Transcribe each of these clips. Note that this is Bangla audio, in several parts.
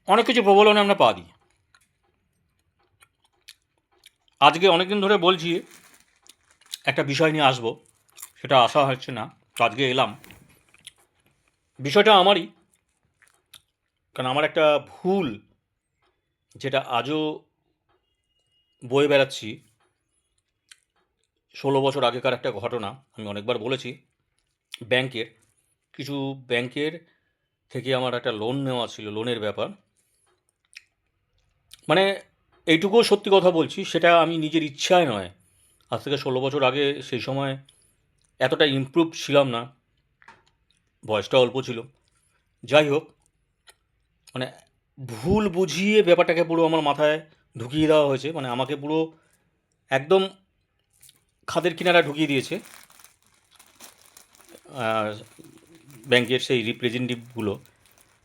অনেক কিছু প্রবলনে আমরা পা দিই। আজকে অনেক দিন ধরে বলছি একটা বিষয় নিয়ে আসবো, সেটা আসা হচ্ছে না, তো আজকে এলাম। বিষয়টা আমারই, কারণ আমার একটা ভুল, যেটা আজও বয়ে বেড়াচ্ছি, 16 বছর আগেকার একটা ঘটনা। আমি অনেকবার বলেছি, ব্যাংকের কিছু ব্যাংকের থেকে আমার একটা লোন নেওয়া ছিল, লোনের ব্যাপার। মানে এইটুকুও সত্যি কথা বলছি, সেটা আমি নিজের ইচ্ছায় নয়। আজ থেকে 16 বছর আগে সেই সময় এতটা ইমপ্রুভ ছিলাম না, বয়সটা অল্প ছিল। যাই হোক, মানে ভুল বুঝিয়ে ব্যাপারটাকে পুরো আমার মাথায় ঢুকিয়ে দেওয়া হয়েছে, মানে আমাকে পুরো একদম খাদের কিনারা ঢুকিয়ে দিয়েছে। আর ব্যাংকের সেই রিপ্রেজেন্টেটিভগুলো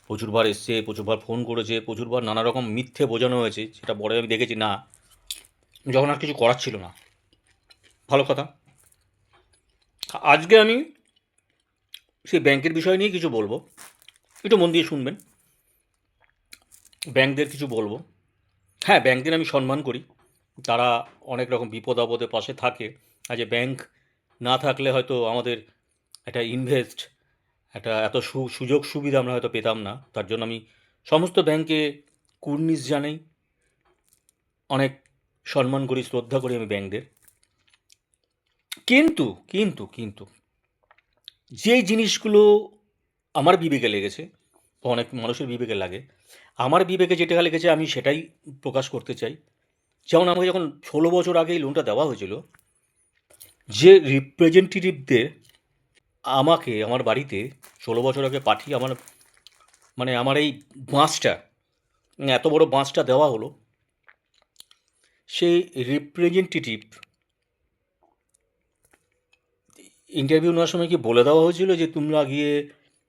প্রচুরবার এসছে, প্রচুরবার ফোন করেছে, প্রচুরবার নানা রকম মিথ্যে বোঝানো হয়েছে, সেটা পরে আমি দেখেছি না, যখন আর কিছু করার ছিল না। ভালো কথা, আজকে আমি সেই ব্যাংকের বিষয় নিয়ে কিছু বলবো, একটু মন দিয়ে শুনবেন। ব্যাংকদের কিছু বলবো। হ্যাঁ, ব্যাংকদের আমি সম্মান করি, তারা অনেক রকম বিপদ আপদে পাশে থাকে। আজ ব্যাংক না থাকলে হয়তো আমাদের একটা ইনভেস্ট, একটা এত সুযোগ সুবিধা আমরা হয়তো পেতাম না। তার জন্য আমি সমস্ত ব্যাংকে কুর্নিশ জানাই, অনেক সম্মান করি, শ্রদ্ধা করি আমি ব্যাংকদের। কিন্তু কিন্তু কিন্তু যেই জিনিসগুলো আমার বিবেকে লেগেছে, বা অনেক মানুষের বিবেকে লাগে, আমার বিবেকে যেটা লেগেছে আমি সেটাই প্রকাশ করতে চাই। যেমন আমাকে যখন 16 বছর আগে এই লোনটা দেওয়া হয়েছিল, যে রিপ্রেজেন্টেটিভদের আমাকে আমার বাড়িতে 16 বছর আগে পাঠিয়ে আমার, মানে আমার এই বাঁশটা, এত বড় বাঁশটা দেওয়া হলো, সেই রিপ্রেজেন্টেটিভ ইন্টারভিউ নেওয়ার সময় কি বলে দেওয়া হয়েছিল যে তোমরা গিয়ে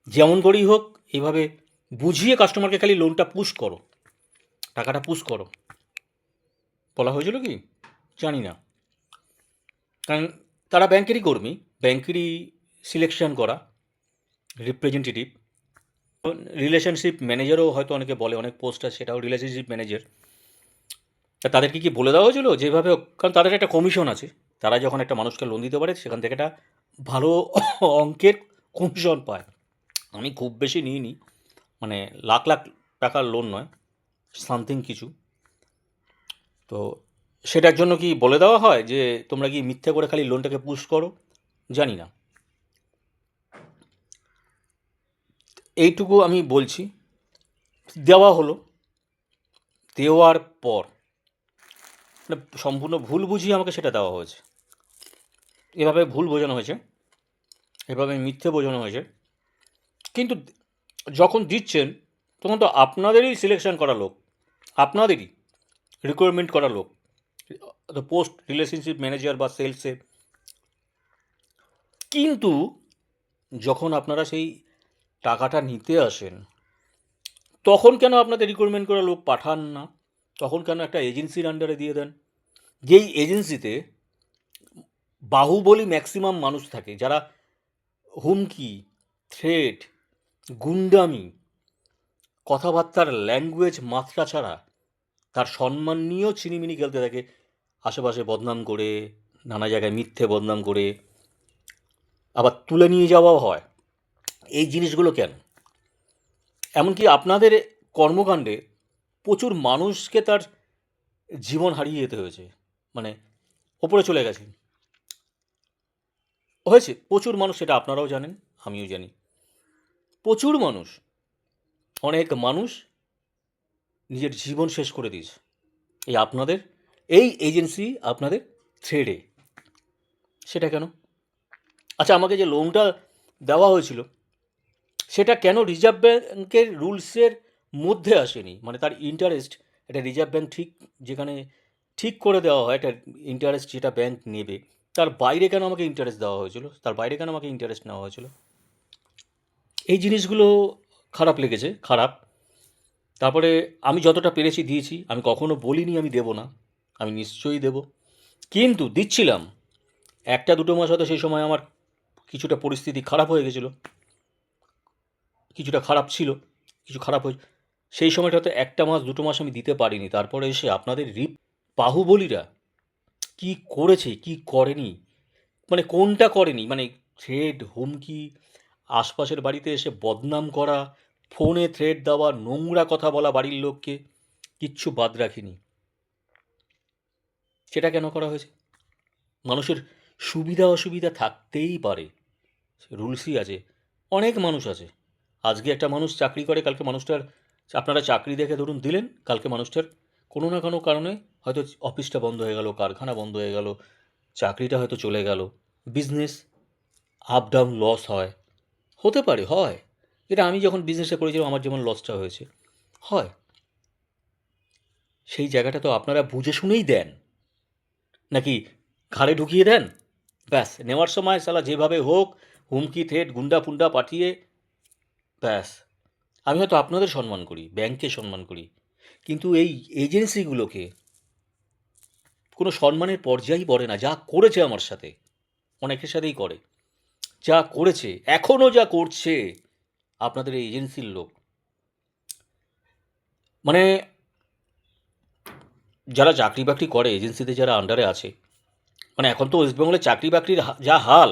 যেমন করেই হোক এইভাবে বুঝিয়ে কাস্টমারকে খালি লোনটা পুশ করো, টাকাটা পুশ করো, বলা হয়েছিল কি জানি না। কারণ তারা ব্যাংকেরই কর্মী, ব্যাংকেরই সিলেকশন করা রিপ্রেজেন্টেটিভ। রিলেশনশিপ ম্যানেজারও হয়তো অনেকে বলে, অনেক পোস্ট আছে সেটাও রিলেশনশিপ ম্যানেজার। তা তাদেরকে কি বলে দেওয়া হয়েছিল যেভাবে, কারণ তাদের একটা কমিশন আছে, তারা যখন একটা মানুষকে লোন দিতে পারে সেখান থেকে একটা ভালো অঙ্কের কমিশন পায়। আমি খুব বেশি নিইনি, মানে লাখ লাখ টাকার লোন নয়, সামথিং কিছু। তো সেটার জন্য কি বলে দেওয়া হয় যে তোমরা কি মিথ্যে করে খালি লোনটাকে পুশ করো, জানি না। এইটুকু আমি বলছি। দেওয়া হলো, দেওয়ার পর মানে সম্পূর্ণ ভুল বুঝিয়ে আমাকে সেটা দেওয়া হয়েছে, এভাবে ভুল বোঝানো হয়েছে, এভাবে মিথ্যে বোঝানো হয়েছে। কিন্তু যখন দিচ্ছেন তখন তো আপনাদেরই সিলেকশন করা লোক, আপনাদেরই রিকোয়ারমেন্ট করা লোক, তো পোস্ট রিলেশনশিপ ম্যানেজার বা সেলসে। কিন্তু যখন আপনারা সেই টাকাটা নিতে আসেন, তখন কেন আপনাদের রিক্রুটমেন্ট করা লোক পাঠান না? তখন কেন একটা এজেন্সির আন্ডারে দিয়ে দেন, যেই এজেন্সিতে বাহুবলী ম্যাক্সিমাম মানুষ থাকে, যারা হুমকি, থ্রেট, গুন্ডামি, কথাবার্তার ল্যাঙ্গুয়েজ মাত্রা ছাড়া তার সম্মান নিয়েও ছিনিমিনি খেলতে থাকে, আশেপাশে বদনাম করে, নানা জায়গায় মিথ্যে বদনাম করে, আবার তুলে নিয়ে যাওয়াও হয়। এই জিনিসগুলো কেন? এমনকি আপনাদের কর্মকাণ্ডে প্রচুর মানুষকে তার জীবন হারিয়ে যেতে হয়েছে, মানে ওপরে চলে গেছে, হয়েছে প্রচুর মানুষ, সেটা আপনারাও জানেন, আমিও জানি। প্রচুর মানুষ, অনেক মানুষ নিজের জীবন শেষ করে দিয়েছে এই আপনাদের, এই এজেন্সি আপনাদের থ্রেডে। সেটা কেন? আচ্ছা, আমাকে যে লোনটা দেওয়া হয়েছিল সেটা কেন রিজার্ভ ব্যাঙ্কের রুলসের মধ্যে আসেনি? মানে তার ইন্টারেস্ট, এটা রিজার্ভ ব্যাঙ্ক ঠিক যেখানে ঠিক করে দেওয়া হয় একটা ইন্টারেস্ট যেটা ব্যাঙ্ক নেবে, তার বাইরে কেন আমাকে ইন্টারেস্ট দেওয়া হয়েছিল, তার বাইরে কেন আমাকে ইন্টারেস্ট নেওয়া হয়েছিল? এই জিনিসগুলো খারাপ লেগেছে, খারাপ। তারপরে আমি যতটা পেরেছি দিয়েছি, আমি কখনো বলিনি আমি দেবো না, আমি নিশ্চয়ই দেবো। কিন্তু দিচ্ছিলাম, একটা দুটো মাস হয়তো সেই সময় আমার কিছুটা পরিস্থিতি খারাপ হয়ে গেছিলো, কিছুটা খারাপ ছিল, কিছু খারাপ হয়েছে, সেই সময়টা হয়তো 1 মাস 2 মাস আমি দিতে পারিনি, তারপরে এসে আপনাদের বাহুবলীরা কি করেছে কি করেনি, মানে কোনটা করেনি, মানে থ্রেড, হুমকি, আশপাশের বাড়িতে এসে বদনাম করা, ফোনে থ্রেড দেওয়া, নোংরা কথা বলা বাড়ির লোককে, কিচ্ছু বাদ রাখিনি। সেটা কেন করা হয়েছে? মানুষের সুবিধা অসুবিধা থাকতেই পারে, রুলসই আছে। অনেক মানুষ আছে, আজকে একটা মানুষ চাকরি করে, কালকে মানুষটার, আপনারা চাকরি দেখে ধরুন দিলেন, কালকে মানুষটার কোনো না কোনো কারণে হয়তো অফিসটা বন্ধ হয়ে গেল, কারখানা বন্ধ হয়ে গেল, চাকরিটা হয়তো চলে গেল, বিজনেস আপ ডাউন লস হয়, হতে পারে, হয়। যেটা আমি যখন বিজনেসে করেছিলাম আমার যেমন লসটা হয়েছে, হয়। সেই জায়গাটা তো আপনারা বুঝে শুনেই দেন, নাকি ঘাড়ে ঢুকিয়ে দেন, ব্যাস নেওয়ার সময় সালা যেভাবে হোক হুমকি থ্রেট গুন্ডা ফুন্ডা পাঠিয়ে, ব্যাস। আমি হয়তো আপনাদের সম্মান করি, ব্যাংককে সম্মান করি, কিন্তু এই এজেন্সিগুলোকে কোনো সম্মানের পর্যায়েই পড়ে না। যা করেছে আমার সাথে, অনেকের সাথেই করে, যা করেছে, এখনও যা করছে আপনাদের এই এজেন্সির লোক, মানে যারা চাকরি বাকরি করে এজেন্সিতে, যারা আন্ডারে আছে, মানে এখন তো ওয়েস্টবেঙ্গলে চাকরি বাকরির যা হাল,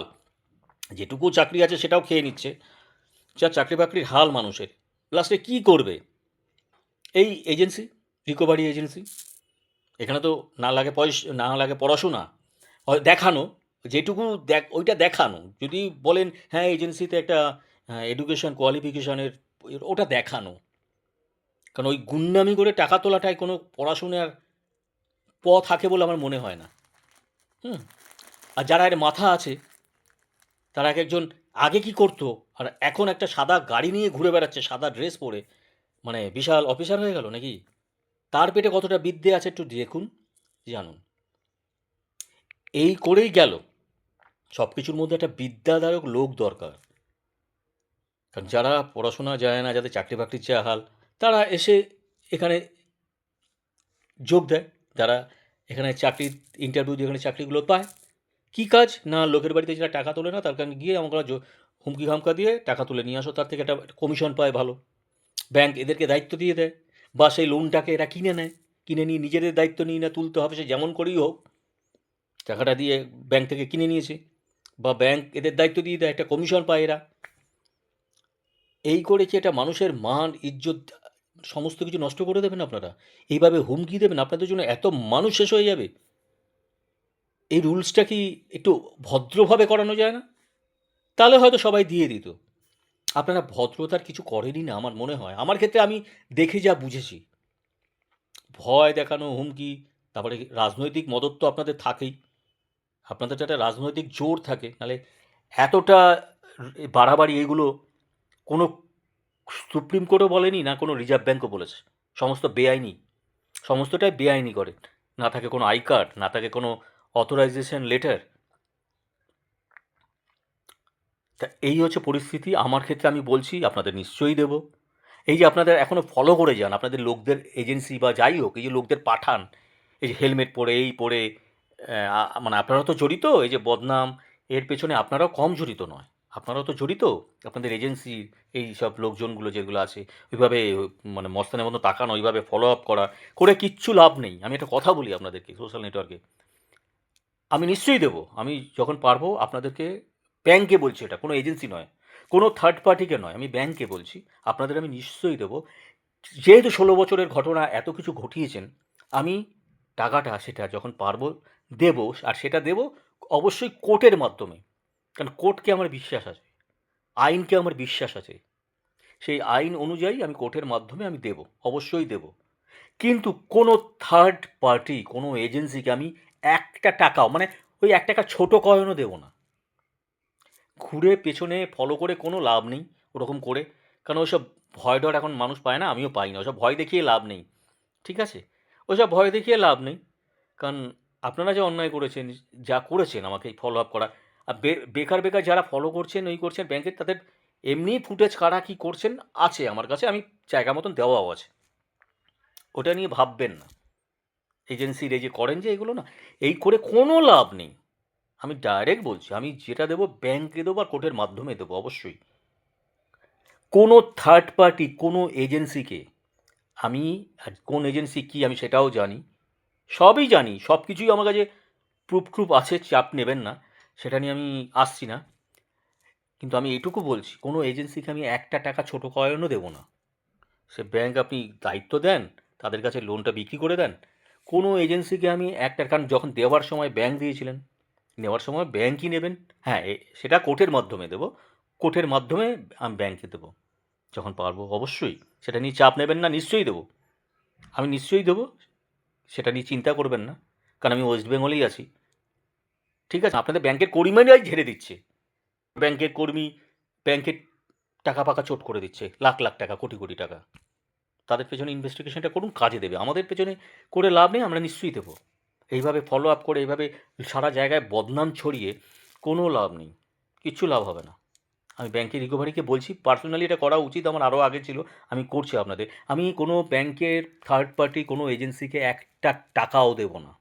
যেটুকু চাকরি আছে সেটাও খেয়ে নিচ্ছে, যা চাকরি বাকরির হাল মানুষের, লাস্টে কি করবে? এই এজেন্সি, রিকভারি এজেন্সি, এখানে তো না লাগে পয়সা, না লাগে পড়াশোনা, হয় দেখানো, যেটুকু ওইটা দেখানো, যদি বলেন হ্যাঁ এজেন্সিতে একটা এডুকেশন কোয়ালিফিকেশানের, ওটা দেখানো, কারণ ওই গুন্ডামি করে টাকা তোলাটায় কোনো পড়াশোনার থাকে বলে আমার মনে হয় না। হুম। আর যারা এর মাথা আছে, তারা এক একজন আগে কি করতো আর এখন একটা সাদা গাড়ি নিয়ে ঘুরে বেড়াচ্ছে, সাদা ড্রেস পরে, মানে বিশাল অফিসার হয়ে গেল নাকি? তার পেটে কতটা বিদ্যে আছে একটু দেখুন, জানুন। এই করেই গেল, সব কিছুর মধ্যে একটা বিদ্যাদায়ক লোক দরকার, কারণ যারা পড়াশোনা যায় না, যাদের চাকরি বাকরির যা হাল, তারা এসে এখানে যোগ দেয়, যারা এখানে চাকরির ইন্টারভিউ দিয়ে এখানে চাকরিগুলো পায়। কী কাজ না, লোকের বাড়িতে যারা টাকা তোলে না, তার কারণে গিয়ে আমরা হুমকি হামকা দিয়ে টাকা তুলে নিয়ে আসো, তার থেকে একটা কমিশন পায় ভালো, ব্যাংক এদেরকে দায়িত্ব দিয়ে দেয়, বা সেই লোনটাকে এরা কিনে নেয়, কিনে নিয়ে নিজেদের দায়িত্ব নিয়ে না, তুলতে হবে, সে যেমন করেই হোক টাকাটা দিয়ে ব্যাংক থেকে কিনে নিয়েছে, বা ব্যাংক এদের দায়িত্ব দিয়ে দেয়, একটা কমিশন পায় এরা। এই করে কি এটা মানুষের মান ইজ্জত সমস্ত কিছু নষ্ট করে দেবেন আপনারা? এইভাবে হুমকি দেবেন, আপনাদের জন্য এত মানুষ শেষ হয়ে যাবে। এই রুলসটা কি একটু ভদ্রভাবে করানো যায় না? তাহলে হয়তো সবাই দিয়ে দিত। আপনারা ভদ্রতার কিছু করেনই না আমার মনে হয়। আমার ক্ষেত্রে আমি দেখে যা বুঝেছি। ভয় দেখানো, হুমকি, তারপরে রাজনৈতিক মদত তো আপনাদের থাকেই। আপনাদের তো একটা রাজনৈতিক জোর থাকে। নাহলে এতটা বাড়াবাড়ি এগুলো কোনো সুপ্রিম কোর্টও বলেনি, না কোনো রিজার্ভ ব্যাঙ্কও বলেছে। সমস্ত বেআইনি, সমস্তটাই বেআইনি করে। না থাকে কোনো আই কার্ড, না থাকে কোনো অথরাইজেশন লেটার। তা এই হচ্ছে পরিস্থিতি। আমার ক্ষেত্রে আমি বলছি আপনাদের নিশ্চয়ই দেবো। এই যে আপনাদের এখনও ফলো করে যান, আপনাদের লোকদের এজেন্সি বা যাই হোক, এই যে লোকদের পাঠান, এই যে হেলমেট পরে এই পরে, মানে আপনারাও তো জড়িত, এই যে বদনাম, এর পেছনে আপনারাও কম জড়িত নয়, আপনারাও তো জড়িত। আপনাদের এজেন্সির এই সব লোকজনগুলো যেগুলো আছে, ওইভাবে মানে মস্তানের মতো তাকানো, ওইভাবে ফলো আপ করা, করে কিচ্ছু লাভ নেই। আমি একটা কথা বলি আপনাদেরকে, সোশ্যাল নেটওয়ার্কে আমি নিশ্চয়ই দেবো, আমি যখন পারবো আপনাদেরকে, ব্যাংকে বলছি, এটা কোনো এজেন্সি নয়, কোনো থার্ড পার্টিকে নয়, আমি ব্যাংকে বলছি, আপনাদের আমি নিশ্চয়ই দেবো। যেহেতু 16 বছরের ঘটনা, এত কিছু ঘটিয়েছেন, আমি টাকাটা সেটা যখন পারবো দেবো, আর সেটা দেবো অবশ্যই কোর্টের মাধ্যমে, কারণ কোর্টকে আমার বিশ্বাস আছে, আইনকে আমার বিশ্বাস আছে, সেই আইন অনুযায়ী আমি কোর্টের মাধ্যমে আমি দেবো, অবশ্যই দেবো। কিন্তু কোনো থার্ড পার্টি, কোনো এজেন্সিকে আমি একটা টাকাও, মানে ওই 1 টাকা ছোট কয়েনও দেবো না। ঘুরে পেছনে ফলো করে কোনো লাভ নেই ওরকম করে, কারণ ওইসব ভয় ডর এখন মানুষ পায় না, আমিও পাই না, ওসব ভয় দেখিয়ে লাভ নেই, ঠিক আছে? ওইসব ভয় দেখিয়ে লাভ নেই, কারণ আপনারা যে অন্যায় করেছেন, যা করেছেন আমাকে ফলো আপ করা, আর বেকার বেকার যারা ফলো করছেন, ওই করছেন ব্যাংকের, তাদের এমনি ফুটেজ কারা কী করছেন আছে আমার কাছে, আমি জায়গা মতন দেওয়াও আছে, ওটা নিয়ে ভাববেন না। এজেন্সির এই যে করেন যে এগুলো না, এই করে কোনো লাভ নেই। আমি ডাইরেক্ট বলছি, আমি যেটা দেবো ব্যাংকে দেবো আর কোর্টের মাধ্যমে দেবো অবশ্যই। কোনো থার্ড পার্টি, কোনো এজেন্সিকে আমি কোন এজেন্সি কী আমি সেটাও জানি, সবই জানি, সব কিছুই আমার কাছে প্রুফ আছে, চাপ নেবেন না, সেটা নিয়ে আমি আসছি না। কিন্তু আমি এটুকু বলছি, কোনো এজেন্সিকে আমি একটা টাকা ছোটো কয়েনও দেবো না। সে ব্যাংক আপনি দায়িত্ব দেন, তাদের কাছে লোনটা বিক্রি করে দেন, কোনো এজেন্সিকে আমি একটা, কারণ যখন দেওয়ার সময় ব্যাংক দিয়েছিলেন, নেওয়ার সময় ব্যাংকই নেবেন। হ্যাঁ, সেটা কোর্টের মাধ্যমে দেবো, কোর্টের মাধ্যমে আমি ব্যাংকে দেবো যখন পারবো, অবশ্যই সেটা নিয়ে চাপ নেবেন না, নিশ্চয়ই দেবো, আমি নিশ্চয়ই দেবো, সেটা নিয়ে চিন্তা করবেন না, কারণ আমি ওয়েস্ট বেঙ্গলেই আছি। ঠিক আছে, আপনাদের ব্যাংকের কর্মীরাই ঝেড়ে দিচ্ছে, ব্যাংকের কর্মী ব্যাংকের টাকা পাকা চোট করে দিচ্ছে, লাখ লাখ টাকা, কোটি কোটি টাকা। তাদের পেছনে ইনভেস্টিগেশনটা করুন, কাজে দেবে, আমাদের পেছনে করে লাভ নেই, আমরা নিশ্চয়ই দেবো। এইভাবে ফলো আপ করে এইভাবে সারা জায়গায় বদনাম ছড়িয়ে কোনো লাভ নেই, কিচ্ছু লাভ হবে না। আমি ব্যাংকের রিকভারিকে বলছি, পার্সোনালি এটা করা উচিত আমার, আরও আগে ছিল, আমি করছি আপনাদের। আমি কোনো ব্যাংকের থার্ড পার্টি কোনো এজেন্সিকে একটা টাকাও দেব না,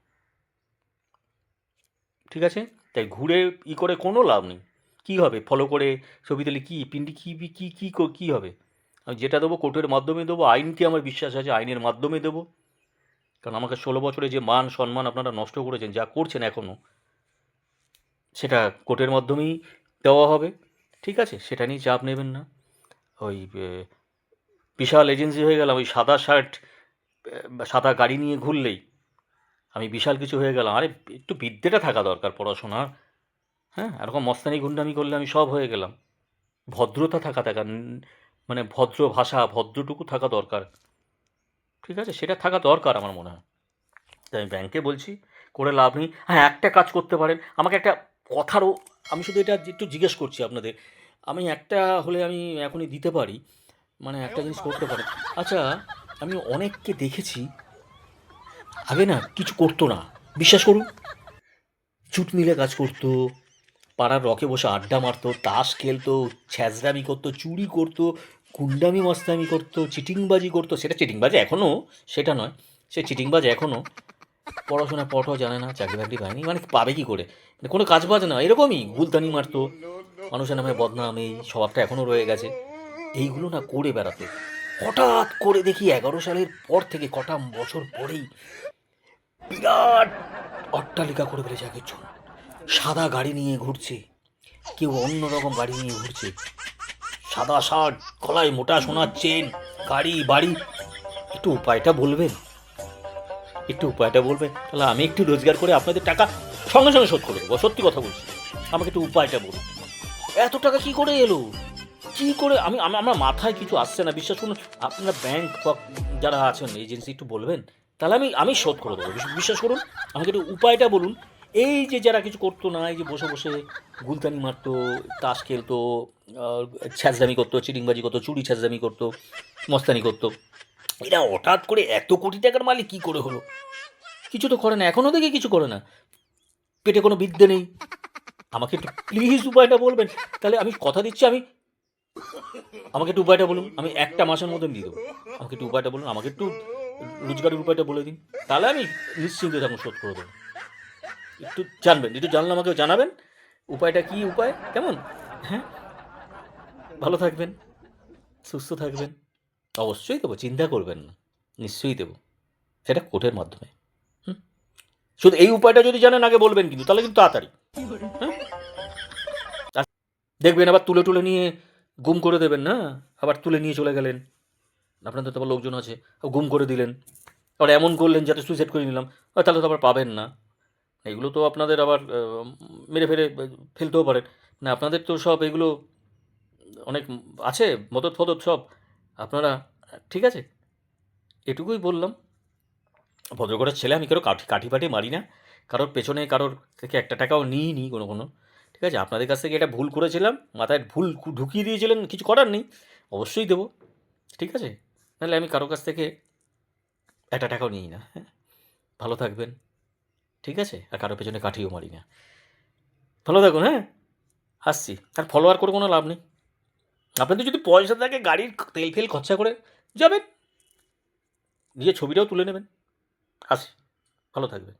ঠিক আছে? তাই ঘুরে করে কোনো লাভ নেই। কী হবে ফলো করে ছবি তুলে, কী পিন্ডি, কী হবে? আমি যেটা দেবো কোর্টের মাধ্যমে দেবো, আইনকে আমার বিশ্বাস আছে, আইনের মাধ্যমে দেবো। কারণ আমাকে 16 বছরে যে মান সম্মান আপনারা নষ্ট করেছেন, যা করছেন এখনও, সেটা কোর্টের মাধ্যমেই দেওয়া হবে, ঠিক আছে? সেটা নিয়ে চাপ নেবেন না। ওই বিশাল এজেন্সি হয়ে গেলাম, ওই সাদা শার্ট সাদা গাড়ি নিয়ে ঘুরলেই আমি বিশাল কিছু হয়ে গেলাম। আরে একটু বিদ্যেটা থাকা দরকার পড়াশোনার, হ্যাঁ? এরকম মস্তানি গুন্ডামি করলে আমি সব হয়ে গেলাম। ভদ্রতা থাকা মানে ভদ্র ভাষা, ভদ্রটুকু থাকা দরকার, ঠিক আছে? সেটা থাকা দরকার আমার মনে হয়। তাই আমি ব্যাংকে বলছি, করে লাভ নেই। হ্যাঁ, একটা কাজ করতে পারেন, আমাকে একটা কথারও, আমি শুধু এটা একটু জিজ্ঞেস করছি আপনাদের, আমি একটা হলে আমি এখনই দিতে পারি, মানে একটা জিনিস করতে পারেন। আচ্ছা, আমি অনেককে দেখেছি আগে না কিছু করতো না, বিশ্বাস করুন, চুট মিলে কাজ করতো, পাড়ার রকে বসে আড্ডা মারতো, তাস খেলতো, ছ্যাঁচড়ামি করতো, চুরি করতো, গুন্ডামি মস্তামি করতো, চিটিংবাজি করতো। সেটা চিটিংবাজি এখনও, সেটা নয়, সে চিটিংবাজ এখনও। পড়াশোনা পড়াও জানে না, চাকরি বাকরি পায়নি, মানে পাবে কী করে, মানে কোনো কাজ বাজ না, এরকমই গুলতানি মারতো, মানুষের নামে বদনাম, এই স্বভাবটা এখনও রয়ে গেছে। এইগুলো না করে বেড়াতো। হঠাৎ করে দেখি 11 সালের পর থেকে কটা বছর পরেই বিরাট অট্টালিকা করে ফেলেছে এক একজন, সাদা গাড়ি নিয়ে ঘুরছে, কেউ অন্যরকম গাড়ি নিয়ে ঘুরছে, সাদা শার্ট, গলায় মোটা সোনার চেন, গাড়ি বাড়ি। একটু উপায়টা বলবেন, একটু উপায়টা বলবেন, তাহলে আমি একটু রোজগার করে আপনাদের টাকা সঙ্গে সঙ্গে শোধ করে দেবো, সত্যি কথা বলছি। আমাকে একটু উপায়টা বলুন, এত টাকা কী করে এলো, কী করে, আমার মাথায় কিছু আসছে না, বিশ্বাস করুন। আপনারা ব্যাংক বা যারা আছেন এজেন্সি, একটু বলবেন, তাহলে আমি শোধ করে দেবো, বিশ্বাস করুন। আমাকে একটু উপায়টা বলুন। এই যে যারা কিছু করতো না, এই যে বসে বসে গুলতানি মারতো, তাস খেলতো, ছ্যাঁচড়ামি করতো, চিটিংবাজি করতো, চুরি ছ্যাঁচড়ামি করতো, মস্তানি করতো, এরা হঠাৎ করে এত কোটি টাকার মালিক কী করে হলো? কিছু তো করে না, এখনও দেখি কিছু করে না, পেটে কোনো বিদ্যে নেই। আমাকে একটু প্লিজ উপায়টা বলবেন, তাহলে আমি কথা দিচ্ছি, আমাকে একটু উপায়টা বলুন, আমি একটা মাসের মধ্যে দিয়ে দেবো। আমাকে একটু উপায়টা বলুন, আমাকে একটু রোজগারের উপায়টা বলে দিন, তাহলে আমি নিশ্চিন্তে তখন শোধ করে দেবো। একটু জানবেন, একটু জানলে আমাকে জানাবেন উপায়টা, কী উপায়, কেমন? হ্যাঁ, ভালো থাকবেন, সুস্থ থাকবেন, অবশ্যই দেবো, চিন্তা করবেন না, নিশ্চয়ই দেবো, সেটা কোর্টের মাধ্যমে। হুম, শুধু এই উপায়টা যদি জানেন আগে বলবেন কিন্তু, তাহলে কিন্তু তাড়াতাড়ি। হ্যাঁ, আর দেখবেন আবার তুলে তুলে নিয়ে গুম করে দেবেন না, আবার তুলে নিয়ে চলে গেলেন, আপনাদের তো আবার লোকজন আছে, গুম করে দিলেন, আবার এমন করলেন যাতে সুইসাইড করে নিলাম, তাহলে তো আবার পাবেন না। এগুলো তো আপনাদের আবার মেরে ফেলে ফেলতেও পারেন, মানে আপনাদের তো সব এগুলো অনেক আছে, মদত ফদত সব আপনারা, ঠিক আছে? এটুকুই বললাম, ভদ্রঘরের ছেলে, আমি কারো কাঠি ফাটি মারি না, কারোর পেছনে কারোর থেকে একটা টাকাও নিইনি কোনো, ঠিক আছে? আপনাদের কাছ থেকে এটা ভুল করেছিলাম, মাথায় ভুল ঢুকিয়ে দিয়েছিলেন, কিছু করার নেই, অবশ্যই দেবো, ঠিক আছে? নাহলে আমি কারো কাছ থেকে একটা টাকাও নিই না। হ্যাঁ, ভালো থাকবেন, ঠিক আছে? আর কারোর পেছনে কাঠিও মারি না। ভালো থাকুন, হ্যাঁ? আসছি। আর ফলোয়ার করে কোনো লাভ নেই। আপনাদের যদি পয়সা থাকে, গাড়ির তেল ফেল খরচা করে যাবেন, নিজের ছবিটাও তুলে নেবেন। আসি, ভালো থাকবেন।